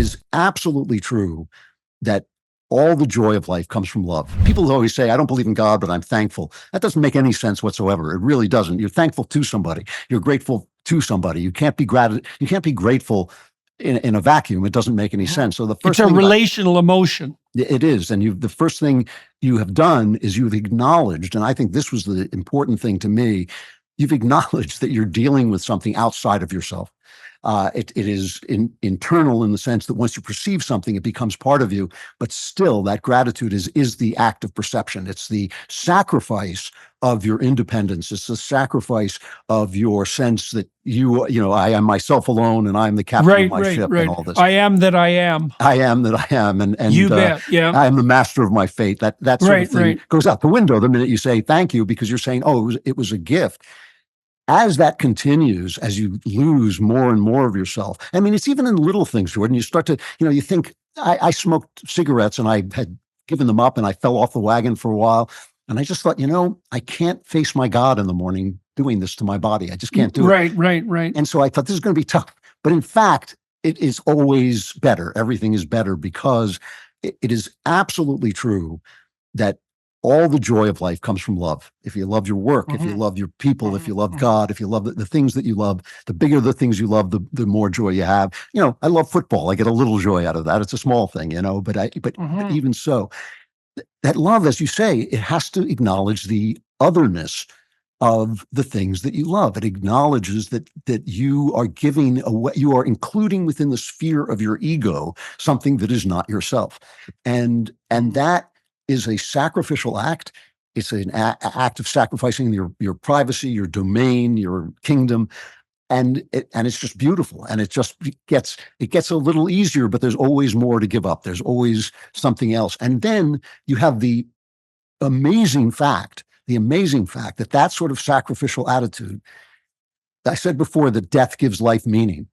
is absolutely true that all the joy of life comes from love. People always say, I don't believe in God, but I'm thankful. That doesn't make any sense whatsoever. It really doesn't. You're thankful to somebody. You're grateful to somebody. You can't be grateful in a vacuum. It doesn't make any sense. So the first it's a relational emotion. It is. And the first thing you have done is you've acknowledged, and I think this was the important thing to me, you've acknowledged that you're dealing with something outside of yourself. It is internal in the sense that once you perceive something, it becomes part of you. But still, that gratitude is the act of perception. It's the sacrifice of your independence. It's the sacrifice of your sense that I am myself alone, and I'm the captain of my ship, and all this. I am that I am. I am that I am, and you bet. Yeah, I am the master of my fate. That sort of thing goes out the window the minute you say thank you, because you're saying, oh, it was a gift. As that continues, as you lose more and more of yourself, I mean, it's even in little things, Jordan. You start to, you think, I smoked cigarettes and I had given them up and I fell off the wagon for a while. And I just thought, I can't face my God in the morning doing this to my body. I just can't do it. Right. And so I thought, this is going to be tough. But in fact, it is always better. Everything is better because it is absolutely true that all the joy of life comes from love. If you love your work, if you love your people, if you love God, if you love the things that you love, the bigger the things you love, the more joy you have. I love football. I get a little joy out of that. It's a small thing, but even so, that love, as you say, it has to acknowledge the otherness of the things that you love. It acknowledges that you are giving away, you are including within the sphere of your ego something that is not yourself. And that is a sacrificial act. It's an act of sacrificing your privacy, your domain, your kingdom, and it's just beautiful. And it gets a little easier, but there's always more to give up. There's always something else. And then you have the amazing fact that sort of sacrificial attitude. I said before that death gives life meaning,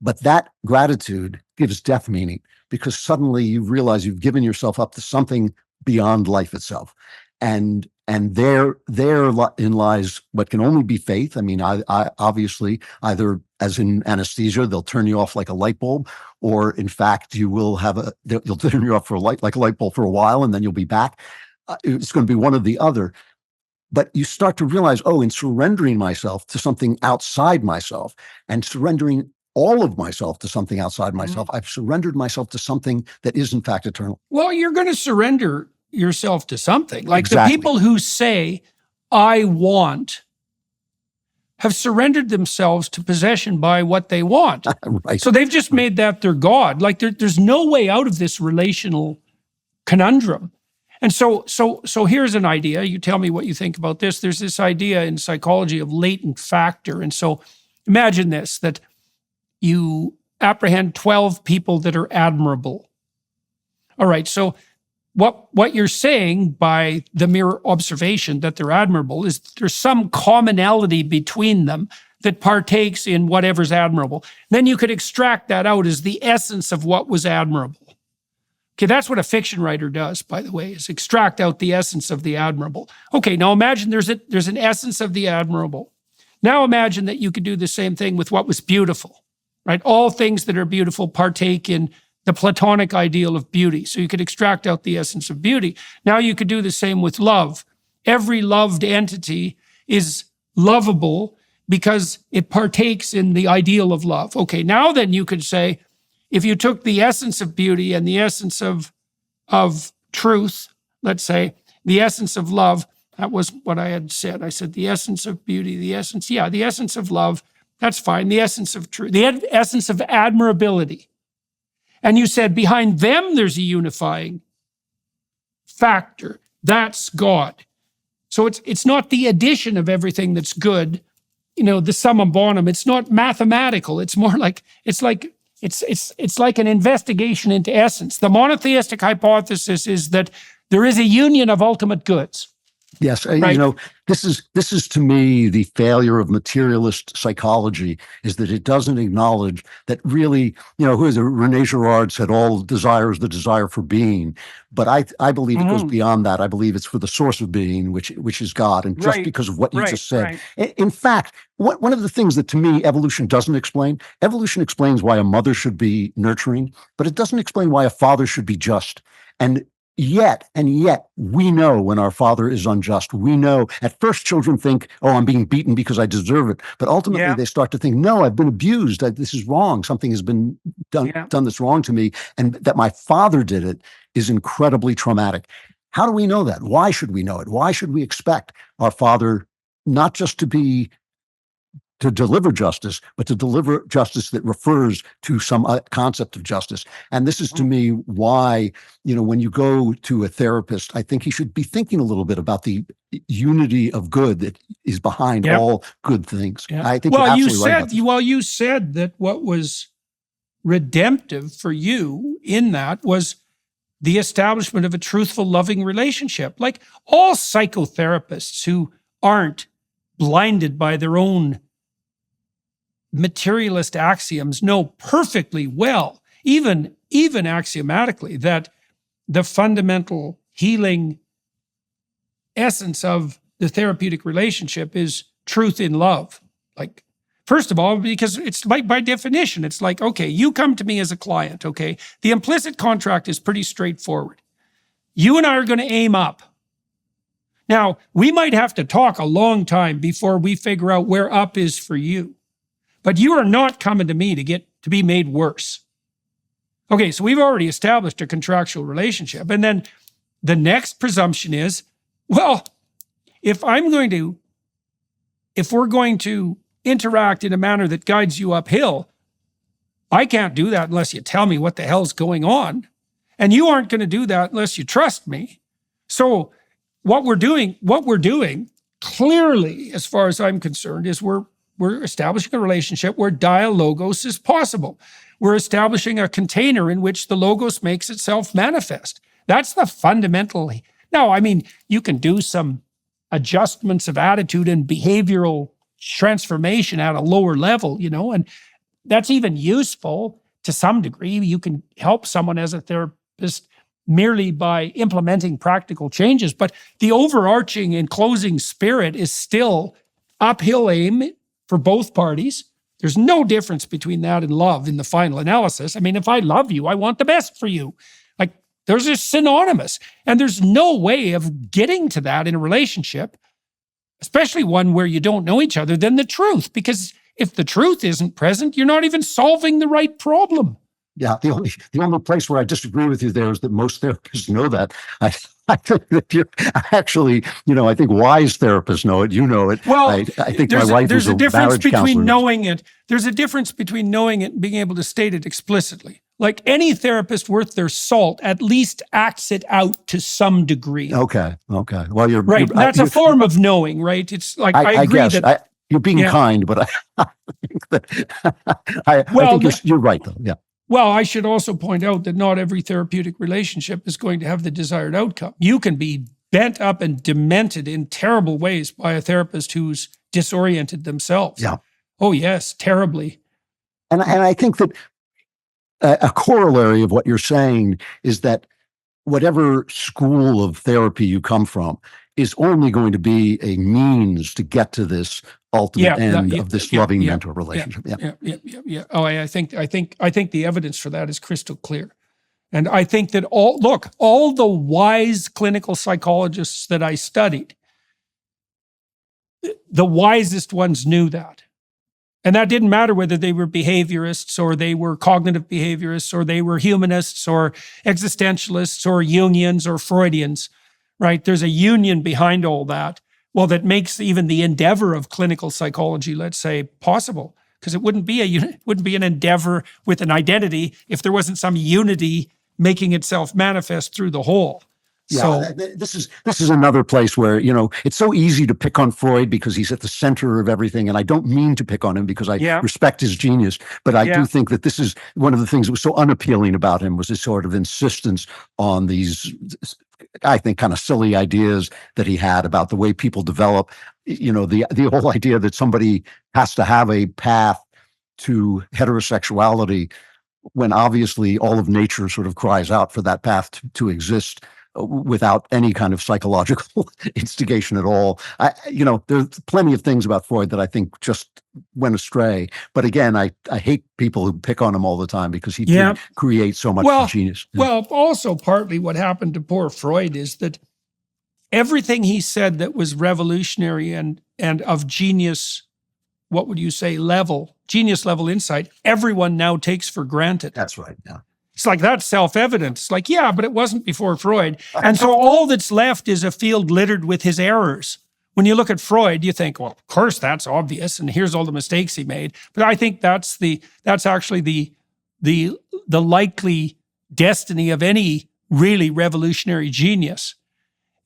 but that gratitude gives death meaning, because suddenly you realize you've given yourself up to something beyond life itself. And therein lies what can only be faith. I mean, I obviously, either as in anesthesia, they'll turn you off like a light bulb, or in fact, they'll turn you off like a light bulb for a while, and then you'll be back. It's going to be one or the other. But you start to realize, in surrendering myself to something outside myself and surrendering all of myself to something outside myself, I've surrendered myself to something that is in fact eternal. Well, you're going to surrender yourself to something. Like exactly. The people who say, I want, have surrendered themselves to possession by what they want. Right. So they've just made that their God. Like there's no way out of this relational conundrum. And so here's an idea. You tell me what you think about this. There's this idea in psychology of latent factor. And so imagine this, that you apprehend 12 people that are admirable. All right, so what you're saying by the mere observation that they're admirable is there's some commonality between them that partakes in whatever's admirable. Then you could extract that out as the essence of what was admirable. Okay, that's what a fiction writer does, by the way, is extract out the essence of the admirable. Okay, now imagine there's an essence of the admirable. Now imagine that you could do the same thing with what was beautiful, right? All things that are beautiful partake in the Platonic ideal of beauty. So you could extract out the essence of beauty. Now you could do the same with love. Every loved entity is lovable because it partakes in the ideal of love. Okay, now then you could say, if you took the essence of beauty and the essence of truth, let's say, the essence of love, that was what I had said. I said the essence of beauty, the essence of love, that's fine. The essence of truth, the essence of admirability. And you said behind them, there's a unifying factor. That's God. So it's not the addition of everything that's good, the summum bonum. It's not mathematical. It's more like, it's like an investigation into essence. The monotheistic hypothesis is that there is a union of ultimate goods. Yes, right? this is to me the failure of materialist psychology, is that it doesn't acknowledge that really, who is it? Rene Girard said all desire is the desire for being, but I believe it goes Mhm. beyond that. I believe it's for the source of being, which is God, and just Right, because of what you right, just said. right. In fact, one of the things that to me evolution doesn't explain, evolution explains why a mother should be nurturing, but it doesn't explain why a father should be just. And yet, we know when our father is unjust. We know at first children think, oh, I'm being beaten because I deserve it. But ultimately Yeah, they start to think, no, I've been abused. This is wrong. Something has been yeah. done that's wrong to me. And that my father did it is incredibly traumatic. How do we know that? Why should we know it? Why should we expect our father not just to deliver justice, but to deliver justice that refers to some concept of justice? And this is to me why, when you go to a therapist, I think he should be thinking a little bit about the unity of good that is behind Yeah. all good things. Yeah. I think you're absolutely right about this. You said that what was redemptive for you in that was the establishment of a truthful, loving relationship. Like all psychotherapists who aren't blinded by their own materialist axioms know perfectly well, even axiomatically, that the fundamental healing essence of the therapeutic relationship is truth in love. Like, first of all, because it's like by definition, it's like, okay, you come to me as a client, okay? The implicit contract is pretty straightforward. You and I are going to aim up. Now, we might have to talk a long time before we figure out where up is for you. But you are not coming to me to be made worse. Okay, so we've already established a contractual relationship. And then the next presumption is, well, if we're going to interact in a manner that guides you uphill, I can't do that unless you tell me what the hell's going on. And you aren't going to do that unless you trust me. So what we're doing clearly, as far as I'm concerned, is we're establishing a relationship where dialogos is possible. We're establishing a container in which the logos makes itself manifest. That's the fundamental. Now, I mean, you can do some adjustments of attitude and behavioral transformation at a lower level, and that's even useful to some degree. You can help someone as a therapist merely by implementing practical changes, but the overarching and closing spirit is still uphill aim for both parties. There's no difference between that and love in the final analysis. I mean, if I love you, I want the best for you. Like, those are synonymous. And there's no way of getting to that in a relationship, especially one where you don't know each other, than the truth. Because if the truth isn't present, you're not even solving the right problem. Yeah, the only place where I disagree with you there is that most therapists know that. I think that you're actually, I think wise therapists know it. You know it. Well, I think my wife is a marriage counselor. knowing it. There's a difference between knowing it and being able to state it explicitly. Like any therapist worth their salt at least acts it out to some degree. Okay. Well, you're right. That's a form of knowing, right? It's like I agree guess that you're being kind, but I think that I think you're right though. Yeah. Well, I should also point out that not every therapeutic relationship is going to have the desired outcome. You can be bent up and demented in terrible ways by a therapist who's disoriented themselves. Yeah. Oh, yes, terribly. And I think that a corollary of what you're saying is that whatever school of therapy you come from is only going to be a means to get to this ultimate end of this loving mentor relationship. Yeah. Oh, I think the evidence for that is crystal clear. And I think that all the wise clinical psychologists that I studied, the wisest ones knew that. And that didn't matter whether they were behaviorists or they were cognitive behaviorists or they were humanists or existentialists or Jungians or Freudians, right? There's a union behind all that. Well, that makes even the endeavor of clinical psychology, let's say, possible, because it wouldn't be an endeavor with an identity if there wasn't some unity making itself manifest through the whole. Yeah, this is another place where, it's so easy to pick on Freud because he's at the center of everything. And I don't mean to pick on him because I respect his genius, but I do think that this is one of the things that was so unappealing about him was his sort of insistence on these I think, kind of silly ideas that he had about the way people develop. The whole idea that somebody has to have a path to heterosexuality when obviously all of nature sort of cries out for that path to exist without any kind of psychological instigation at all. There's plenty of things about Freud that I think just went astray. But again, I hate people who pick on him all the time because he did create so much genius. Well, also partly what happened to poor Freud is that everything he said that was revolutionary and of genius, what would you say, genius level insight, everyone now takes for granted. That's right, yeah. It's like, that's self-evident. It's like, yeah, but it wasn't before Freud. And so all that's left is a field littered with his errors. When you look at Freud, you think, well, of course that's obvious, and here's all the mistakes he made. But I think that's actually the likely destiny of any really revolutionary genius.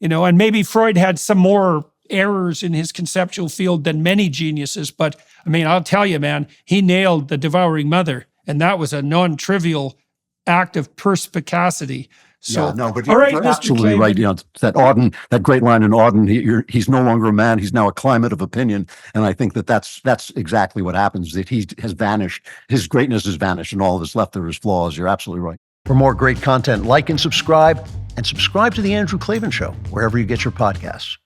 And maybe Freud had some more errors in his conceptual field than many geniuses, but I mean, I'll tell you, man, he nailed the devouring mother, and that was a non-trivial act of perspicacity. So, yeah, no, but all right, you're Mr. absolutely Klavan. right. That Auden, that great line in Auden, he's no longer a man; he's now a climate of opinion. And I think that's exactly what happens. That he has vanished, his greatness has vanished, and all that's left are his flaws. You're absolutely right. For more great content, like and subscribe to the Andrew Klavan Show wherever you get your podcasts.